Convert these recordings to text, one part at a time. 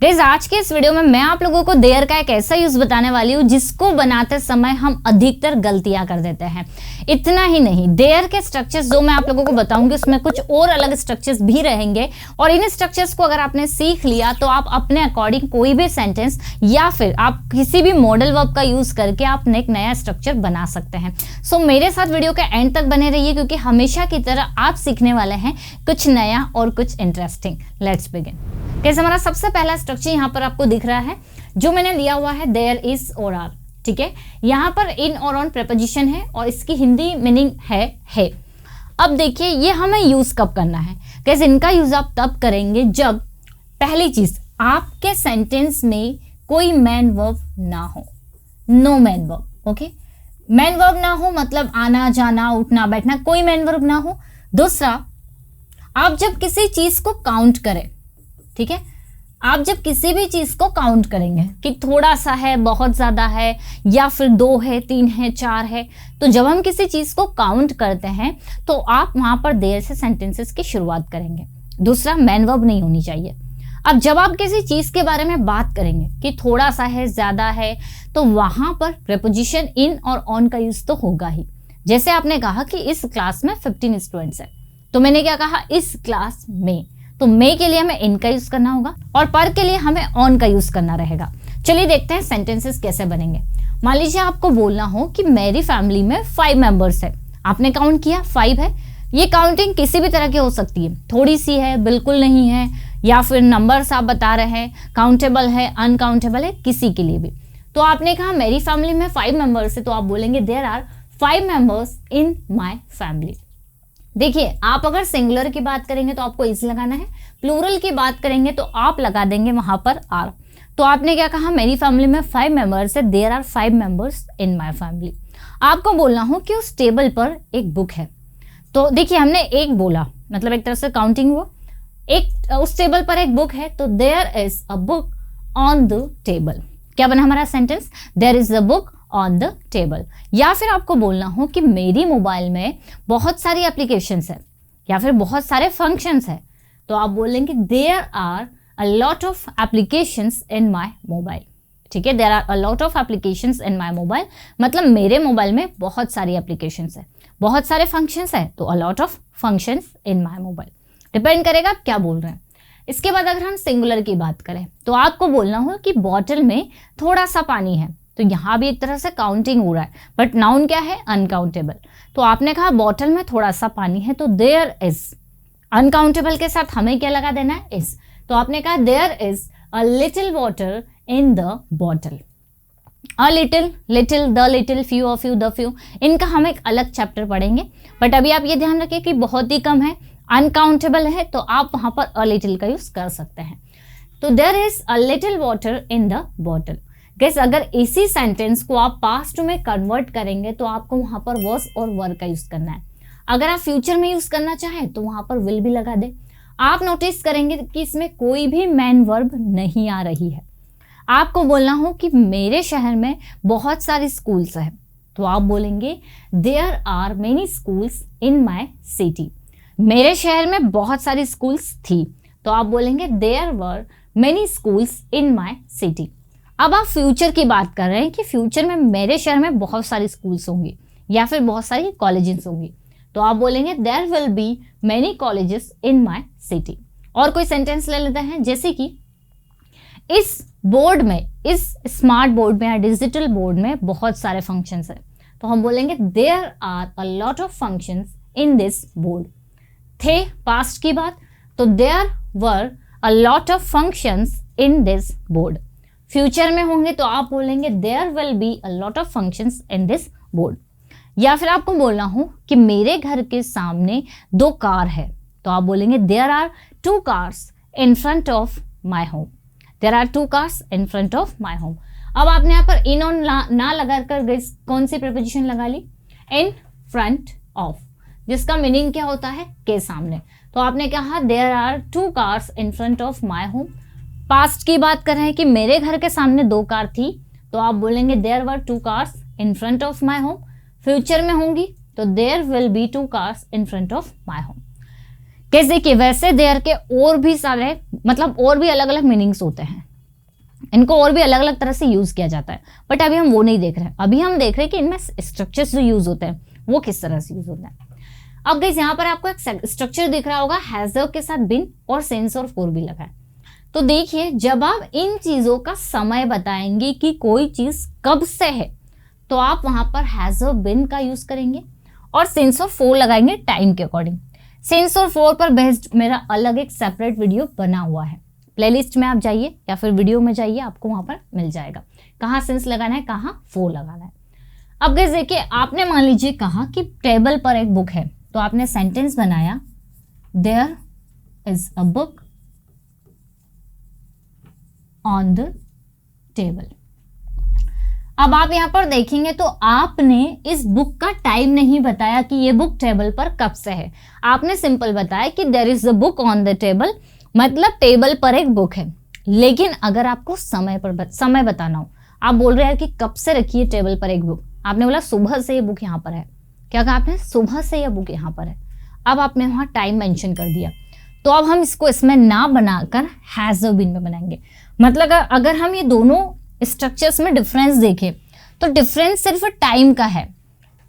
Guys आज के इस वीडियो में मैं आप लोगों को देयर का एक ऐसा यूज बताने वाली हूँ जिसको बनाते समय हम अधिकतर गलतियां कर देते हैं। इतना ही नहीं, देयर के स्ट्रक्चर्स जो मैं आप लोगों को बताऊंगी उसमें कुछ और अलग स्ट्रक्चर्स भी रहेंगे और इन स्ट्रक्चर्स को अगर आपने सीख लिया तो आप अपने अकॉर्डिंग कोई भी सेंटेंस या फिर आप किसी भी मॉडल वर्ब का यूज करके आप एक नया स्ट्रक्चर बना सकते हैं। सो मेरे साथ वीडियो के एंड तक बने रहिए क्योंकि हमेशा की तरह आप सीखने वाले हैं कुछ नया और कुछ इंटरेस्टिंग। Let's begin. कैसे हमारा सबसे पहला स्ट्रक्चर यहाँ पर आपको दिख रहा है जो मैंने लिया हुआ है देयर इज और आर। ठीक है, यहाँ पर इन और ऑन प्रेपोजिशन है और इसकी हिंदी मीनिंग है। अब देखिए ये हमें यूज कब करना है। कैसे इनका यूज आप तब करेंगे जब पहली चीज आपके सेंटेंस में कोई मैन वर्ब ना हो, no main verb. Okay, main verb ना हो मतलब आना जाना उठना बैठना, कोई मैन वर्ब ना हो। दूसरा, आप जब किसी चीज को काउंट करें, ठीक है, आप जब किसी भी चीज को काउंट करेंगे कि थोड़ा सा है, बहुत ज्यादा है, या फिर 2 है, 3 है, 4 है, तो जब हम किसी चीज को काउंट करते हैं तो आप वहां पर देयर से सेंटेंसेस की शुरुआत करेंगे। दूसरा, मैन वर्ब नहीं होनी चाहिए। अब जब आप किसी चीज के बारे में बात करेंगे कि थोड़ा सा है, ज्यादा है, तो वहां पर प्रीपोजिशन इन और ऑन का यूज तो होगा ही। जैसे आपने कहा कि इस क्लास में 15 स्टूडेंट्स है, तो मैंने क्या कहा, इस क्लास में, तो मे के लिए हमें इन का यूज करना होगा और पर के लिए हमें ऑन का यूज करना रहेगा। चलिए देखते हैं सेंटेंसेस कैसे बनेंगे। मान लीजिए आपको बोलना हो कि मेरी फैमिली में 5 मेंबर्स है। आपने काउंट किया 5 है। ये काउंटिंग किसी भी तरह की हो सकती है, थोड़ी सी है, बिल्कुल नहीं है, या फिर नंबर्स आप बता रहे हैं, काउंटेबल है, अनकाउंटेबल है, किसी के लिए भी। तो आपने कहा मेरी फैमिली में 5 मेंबर्स है, तो आप बोलेंगे there are 5 members in my family. देखिए, आप अगर सिंगुलर की बात करेंगे तो आपको इज लगाना है, प्लूरल की बात करेंगे तो आप लगा देंगे वहां पर आर। तो आपने क्या कहा, मेरी फैमिली में 5 मेंबर्स है, there are 5 members in my family. आपको बोलना हो कि उस टेबल पर एक बुक है, तो देखिए हमने एक बोला, मतलब एक तरह से काउंटिंग हुआ। एक उस टेबल पर एक बुक है, तो there is a book on the table. क्या बना हमारा sentence, there is a book on the table. या फिर आपको बोलना हो कि मेरी मोबाइल में बहुत सारी एप्लीकेशंस है या फिर बहुत सारे फंक्शंस है, तो आप बोलेंगे there are a lot of applications in my mobile. ठीक है, there are a lot of applications in my mobile, मतलब मेरे मोबाइल में बहुत सारी एप्लीकेशंस है, बहुत सारे फंक्शंस है, तो अ lot of functions in my mobile. Depend करेगा आप क्या बोल रहे हैं। इसके बाद अगर हम सिंगुलर की बात करें तो आपको बोलना हो कि बॉटल में थोड़ा सा पानी है, तो यहाँ भी एक तरह से काउंटिंग हो रहा है, बट नाउन क्या है, अनकाउंटेबल। तो आपने कहा बॉटल में थोड़ा सा पानी है, तो देयर इज, अनकाउंटेबल के साथ हमें क्या लगा देना है, इज। तो आपने कहा there is a little water in the bottle. A little, little, the little, few, a few, the few, इनका हम एक अलग चैप्टर पढ़ेंगे, बट अभी आप ये ध्यान रखिए कि बहुत ही कम है, अनकाउंटेबल है, तो आप वहां पर अ लिटिल का यूज कर सकते हैं। तो there is a little water in the bottle. Guess अगर इसी सेंटेंस को आप पास्ट में कन्वर्ट करेंगे तो आपको वहां पर वर्स और वर का यूज करना है। अगर आप फ्यूचर में यूज करना चाहें तो वहां पर विल भी लगा दे। आप नोटिस करेंगे कि इसमें कोई भी मैन वर्ब नहीं आ रही है। आपको बोलना हो कि मेरे शहर में बहुत सारी स्कूल्स हैं, तो आप बोलेंगे there are many schools in my city. मेरे शहर में बहुत सारी स्कूल्स थी, तो आप बोलेंगे there were many schools in my city. अब आप फ्यूचर की बात कर रहे हैं कि फ्यूचर में मेरे शहर में बहुत सारी स्कूल्स होंगी या फिर बहुत सारी कॉलेजेस होंगी, तो आप बोलेंगे there will be many colleges in my city. और कोई सेंटेंस ले लेते हैं, जैसे कि इस बोर्ड में, इस स्मार्ट बोर्ड में या डिजिटल बोर्ड में बहुत सारे फंक्शंस हैं, तो हम बोलेंगे there are a lot of functions in this board. थे पास्ट की बात, तो there were a lot of functions in this board. Future में होंगे तो आप बोलेंगे there will be a lot of functions in this board. या फिर आपको बोलना हो कि मेरे घर के सामने 2 कार है, तो आप बोलेंगे there are 2 cars in front of my home. There are 2 cars in front of my home. अब आपने यहाँ पर इन ऑन ना लगाकर कौन सी प्रीपोजिशन लगा ली, इन फ्रंट ऑफ, जिसका मीनिंग क्या होता है, के सामने। तो आपने कहा there are 2 cars in front of my home. Past की बात कर रहे हैं कि मेरे घर के सामने 2 कार थी, तो आप बोलेंगे there were 2 cars in front of my home. Future में होंगी तो there will be 2 cars in front of my home. कैसे कि वैसे देयर के और भी सारे, मतलब और भी अलग अलग मीनिंग्स होते हैं, इनको और भी अलग अलग तरह से यूज किया जाता है, बट अभी हम वो नहीं देख रहे हैं। अभी हम देख रहे हैं कि इनमें स्ट्रक्चर्स जो यूज होते हैं वो किस तरह से यूज होता है। अब गाइस यहाँ पर आपको एक स्ट्रक्चर दिख रहा होगा, हैज के साथ बिन और सिंस और फॉर भी लगा है। तो देखिए, जब आप इन चीजों का समय बताएंगे कि कोई चीज कब से है, तो आप वहां पर हैज और बिन का यूज करेंगे और सिंस और फॉर लगाएंगे टाइम के अकॉर्डिंग। सिंस और फॉर पर बेस्ड मेरा अलग एक सेपरेट वीडियो बना हुआ है, प्लेलिस्ट में आप जाइए या फिर वीडियो में जाइए, आपको वहां पर मिल जाएगा कहाँ सिंस लगाना है, कहाँ फॉर लगाना है। अब गाइस देखिए, आपने मान लीजिए कहा कि टेबल पर एक बुक है, तो आपने सेंटेंस बनाया there is a book on the table. अब आप यहां पर देखेंगे तो आपने इस बुक का टाइम नहीं बताया कि ये बुक टेबल पर कब से है। आपने सिंपल बताया कि there is a book on the table, मतलब टेबल पर एक बुक है। लेकिन अगर आपको समय बताना हो, आप बोल रहे हैं कि कब से रखी है टेबल पर एक बुक, आपने बोला सुबह से ये बुक यहाँ पर है। क्या कहा आपने? सुबह से यह बुक यहाँ पर है। अब आपने वहां टाइम मेंशन कर दिया, तो अब हम इसको इसमें ना बनाकर हैज बीन में बनाएंगे। मतलब अगर हम ये दोनों स्ट्रक्चर्स में डिफरेंस देखें तो डिफरेंस सिर्फ टाइम का है।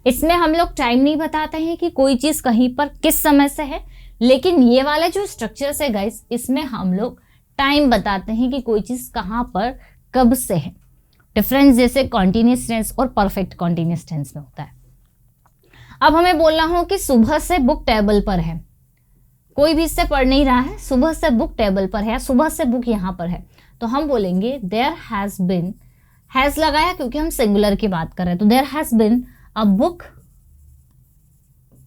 इसमें हम लोग टाइम नहीं बताते हैं कि कोई चीज कहीं पर किस समय से है, लेकिन ये वाला जो स्ट्रक्चर्स है गाइस, इसमें हम लोग टाइम बताते हैं कि कोई चीज कहाँ पर कब से है। डिफरेंस जैसे कॉन्टिन्यूअस टेंस और परफेक्ट कॉन्टिन्यूअस टेंस में होता है। अब हमें बोलना हो कि सुबह से बुक टेबल पर है, कोई भी इससे पढ़ नहीं रहा है, सुबह से बुक टेबल पर है, सुबह से बुक यहाँ पर है, तो हम बोलेंगे देयर हैज बिन, हैज लगाया क्योंकि हम सिंगुलर की बात कर रहे हैं, तो there has been a book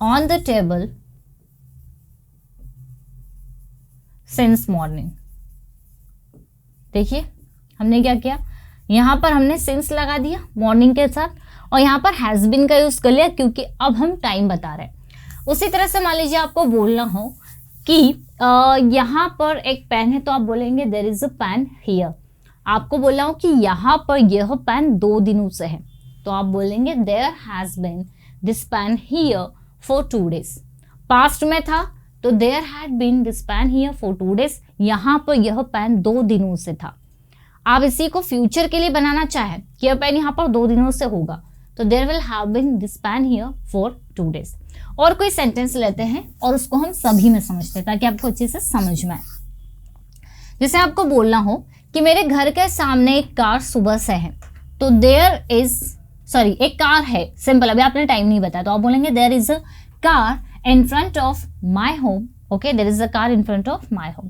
on the table since morning. देखिए हमने क्या किया, यहां पर हमने सिंस लगा दिया मॉर्निंग के साथ, और यहां पर हैज बिन का यूज कर लिया क्योंकि अब हम टाइम बता रहे हैं। उसी तरह से मान लीजिए आपको बोलना हो कि यहाँ पर एक पेन है, तो आप बोलेंगे there is a pen here. आपको बोलना हो कि यहाँ पर यह पेन 2 दिनों से है, तो आप बोलेंगे there has been this pen here for 2 days। Past में था तो there had been this pen here for 2 days, यहाँ पर यह पेन 2 दिनों से था। आप इसी को फ्यूचर के लिए बनाना चाहें कि यह पेन यहाँ पर 2 दिनों से होगा, तो there will have been this pen here for 2 days। और कोई सेंटेंस लेते हैं और उसको हम सभी में समझते हैं ताकि आपको अच्छे से समझ में आए। जैसे आपको बोलना हो कि मेरे घर के सामने एक कार सुबह से है, तो एक कार है, सिंपल, अभी आपने टाइम नहीं बताया, तो आप बोलेंगे there is a car in front of my home. Okay, there is a car in front of my home.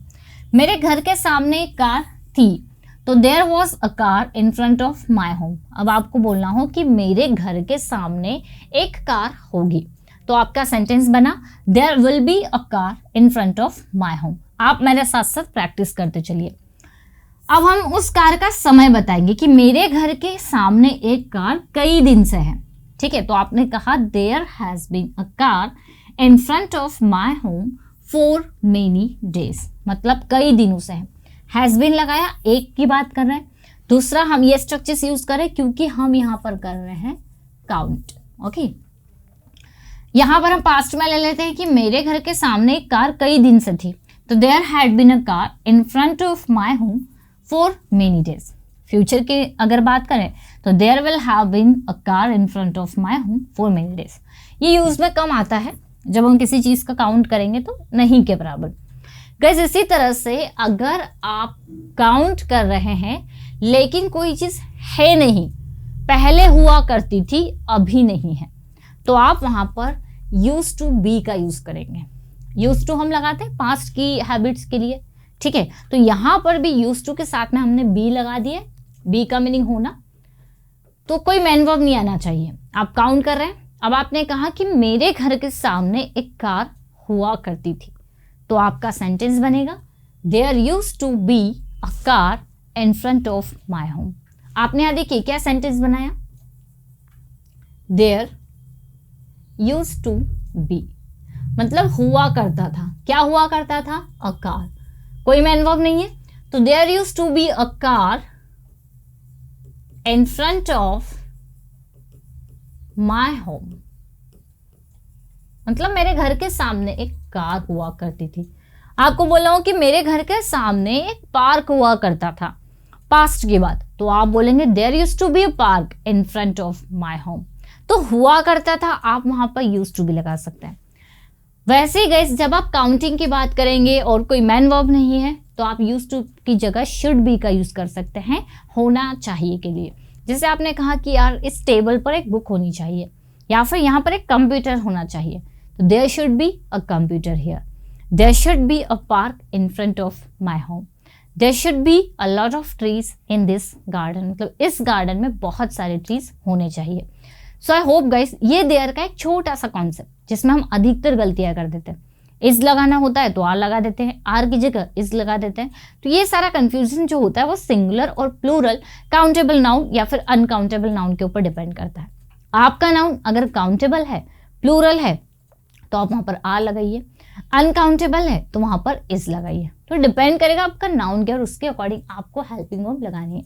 मेरे घर के सामने एक कार थी, तो there was a car in front of my home. अब आपको बोलना हो कि मेरे घर के सामने एक कार होगी, तो आपका सेंटेंस बना there will be a car in front of my home. आप मेरे साथ साथ प्रैक्टिस करते चलिए। अब हम उस कार का समय बताएंगे कि मेरे घर के सामने एक कार कई दिन से है। ठीक है, तो आपने कहा there has been a car in front of my home for many days, मतलब कई दिनों से है। हैज बीन लगाया, एक की बात कर रहे हैं। दूसरा, हम ये स्ट्रक्चर्स यूज कर रहे हैं क्योंकि हम यहां पर कर रहे हैं काउंट। ओके, यहां पर हम पास्ट में ले लेते हैं कि मेरे घर के सामने एक कार कई दिन से थी, तो there had been a car in front of my home for many days. Future की अगर बात करें तो there will have been a car in front of my home for many days. ये यूज में कम आता है, जब हम किसी चीज का काउंट करेंगे तो नहीं के बराबर। गाइस, इसी तरह से अगर आप काउंट कर रहे हैं लेकिन कोई चीज है नहीं, पहले हुआ करती थी अभी नहीं है, तो आप वहां पर यूज टू बी का यूज करेंगे। यूज टू हम लगाते हैं पास्ट की हैबिट्स के लिए, ठीक है, तो यहां पर भी यूज टू के साथ में हमने बी लगा दिए। बी का मीनिंग होना, तो कोई मैन वर्ब नहीं आना चाहिए। आप काउंट कर रहे हैं। अब आपने कहा कि मेरे घर के सामने एक कार हुआ करती थी, तो आपका सेंटेंस बनेगा there use to be a car in front of my home. आपने यहां देखिए क्या सेंटेंस बनाया, देयर यूज टू बी, मतलब हुआ करता था। क्या हुआ करता था? A car. कोई मैन वर्ब नहीं है, तो there use to be a car in front of my home, मतलब मेरे घर के सामने एक कार हुआ करती थी। आपको बोला हूं कि मेरे घर के सामने एक पार्क हुआ करता था। पास्ट की बात, तो आप बोलेंगे there used to be a park in front of my home. तो हुआ करता था, आप वहां पर यूज्ड टू भी लगा सकते हैं। वैसे ही गाइस, जब आप काउंटिंग की बात करेंगे और कोई मैन वर्ब नहीं है, तो आप यूज्ड टू की जगह शुड बी का यूज कर सकते हैं होना चाहिए के लिए। जैसे आपने कहा कि यार इस टेबल पर एक बुक होनी चाहिए, या फिर यहाँ पर एक कंप्यूटर होना चाहिए, तो there should be a computer here. There should be a park in front of my home. There should be a lot of trees in this garden, मतलब इस गार्डन में बहुत सारे ट्रीज होने चाहिए। सो आई होप गाइस, ये there का एक छोटा सा कॉन्सेप्ट जिसमें हम अधिकतर गलतियां कर देते हैं। इज लगाना होता है तो आर लगा देते हैं, आर की जगह इज लगा देते हैं। तो ये सारा कंफ्यूजन जो होता है वो सिंगुलर और प्लूरल, काउंटेबल नाउन या फिर अनकाउंटेबल नाउन के ऊपर डिपेंड करता है। आपका नाउन अगर काउंटेबल है, प्लूरल है, तो आप वहां पर आर लगाइए, अनकाउंटेबल है तो वहां पर इज लगाइए। तो डिपेंड करेगा आपका नाउन क्या, और उसके अकॉर्डिंग आपको हेल्पिंग वर्ब लगानी है।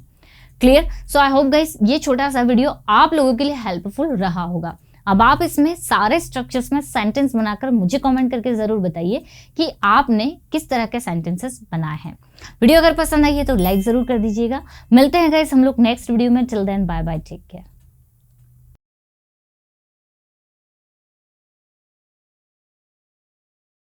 Clear? So I hope guys, ये छोटा सा वीडियो आप लोगों के लिए हेल्पफुल रहा होगा। अब आप इसमें सारे स्ट्रक्चर्स में सेंटेंस बनाकर मुझे कमेंट करके जरूर बताइए कि आपने किस तरह के सेंटेंसेस बनाए हैं। वीडियो अगर पसंद आई है तो लाइक जरूर कर दीजिएगा। मिलते हैं गाइस हम लोग नेक्स्ट वीडियो में। Till then bye bye, take care.